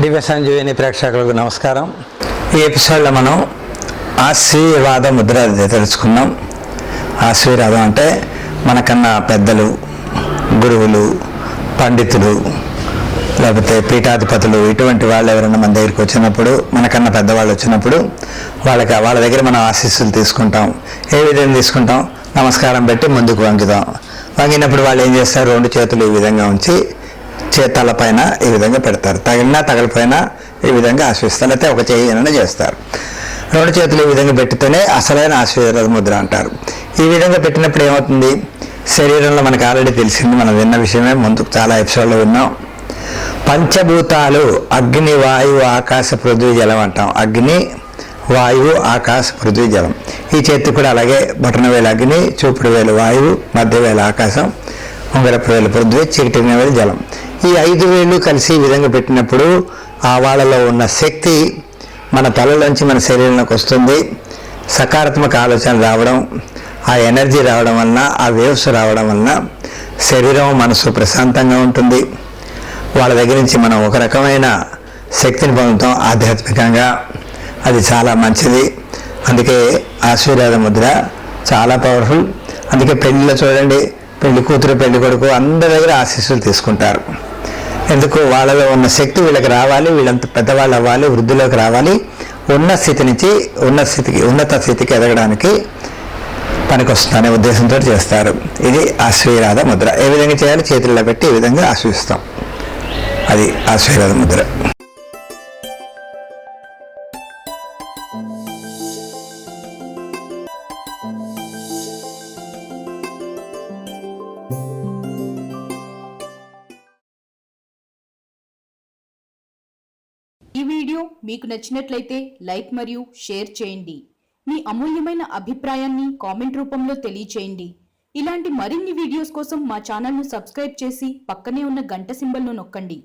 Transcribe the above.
దివ్య సంజీవిని ప్రేక్షకులకు నమస్కారం. ఈ ఎపిసోడ్లో మనం ఆశీర్వాద ముద్ర తెలుసుకున్నాం. ఆశీర్వాదం అంటే మనకన్నా పెద్దలు, గురువులు, పండితులు, లేకపోతే పీఠాధిపతులు ఇటువంటి వాళ్ళు ఎవరైనా మన దగ్గరికి వచ్చినప్పుడు, మనకన్నా పెద్దవాళ్ళు వచ్చినప్పుడు వాళ్ళ దగ్గర మనం ఆశీస్సులు తీసుకుంటాం. ఏ విధంగా తీసుకుంటాం? నమస్కారం పెట్టి ముందుకు వంగుతాం. వంగినప్పుడు వాళ్ళు ఏం చేస్తారు? రెండు చేతులు ఈ విధంగా ఉంచి తలపైన ఈ విధంగా పెడతారు. తగిలినా తగలిపోయినా ఈ విధంగా ఆశీర్వదిస్తారు. లేకపోతే ఒక చెయ్యనైనా చేస్తారు. రెండు చేతులు ఈ విధంగా పెట్టితేనే అసలైన ఆశీర్వాద ముద్ర అంటారు. ఈ విధంగా పెట్టినప్పుడు ఏమవుతుంది? శరీరంలో మనకు ఆల్రెడీ తెలిసింది, మనం విన్న విషయమే, ముందు చాలా ఎపిసోడ్లో విన్నాం. పంచభూతాలు అగ్ని, వాయువు, ఆకాశ, పృథ్వీ, జలం అంటాం. అగ్ని, వాయువు, ఆకాశ, పృథ్వీ, జలం. ఈ చేతి కూడా అలాగే. బొటన వేలు అగ్ని, చూపుడు వేలు వాయువు, మధ్య వేలు ఆకాశం, ఉంగరపు వేలు పృథ్వీ, చిటికిన వేలు జలం. ఈ 5 వేళ్ళు కలిసి ఈ విధంగా పెట్టినప్పుడు ఆ వాళ్ళలో ఉన్న శక్తి మన తలలోంచి మన శరీరంలోకి వస్తుంది. సకారాత్మక ఆలోచనలు రావడం, ఆ ఎనర్జీ రావడం వలన, ఆ వేవ్స్ రావడం వలన శరీరం, మనసు ప్రశాంతంగా ఉంటుంది. వాళ్ళ దగ్గర నుంచి మనం ఒక రకమైన శక్తిని పొందుతాం ఆధ్యాత్మికంగా. అది చాలా మంచిది. అందుకే ఆశీర్వాద ముద్ర చాలా పవర్ఫుల్. అందుకే పెళ్ళిలో చూడండి, పెళ్లి కూతురు, పెళ్లి కొడుకు అందరి దగ్గర ఆశీస్సులు తీసుకుంటారు. ఎందుకు? వాళ్ళలో ఉన్న శక్తి వీళ్ళకి రావాలి, వీళ్ళంత పెద్దవాళ్ళు అవ్వాలి, వృద్ధిలోకి రావాలి, ఉన్న స్థితి నుంచి ఉన్నత స్థితికి ఎదగడానికి పనికొస్తుందనే ఉద్దేశంతో చేస్తారు. ఇది ఆశీర్వాద ముద్ర. ఏ విధంగా చేయాలి? చేతుల్లో పెట్టి ఈ విధంగా ఆశీర్వదిస్తాం. అది ఆశీర్వాద ముద్ర. ఈ వీడియో మీకు నచ్చినట్లయితే లైక్ మరియు షేర్ చేయండి. మీ అమూల్యమైన అభిప్రాయాన్ని కామెంట్ రూపంలో తెలియచేయండి. ఇలాంటి మరిన్ని వీడియోస్ కోసం మా ఛానల్ను సబ్స్క్రైబ్ చేసి పక్కనే ఉన్న గంట సింబల్ను నొక్కండి.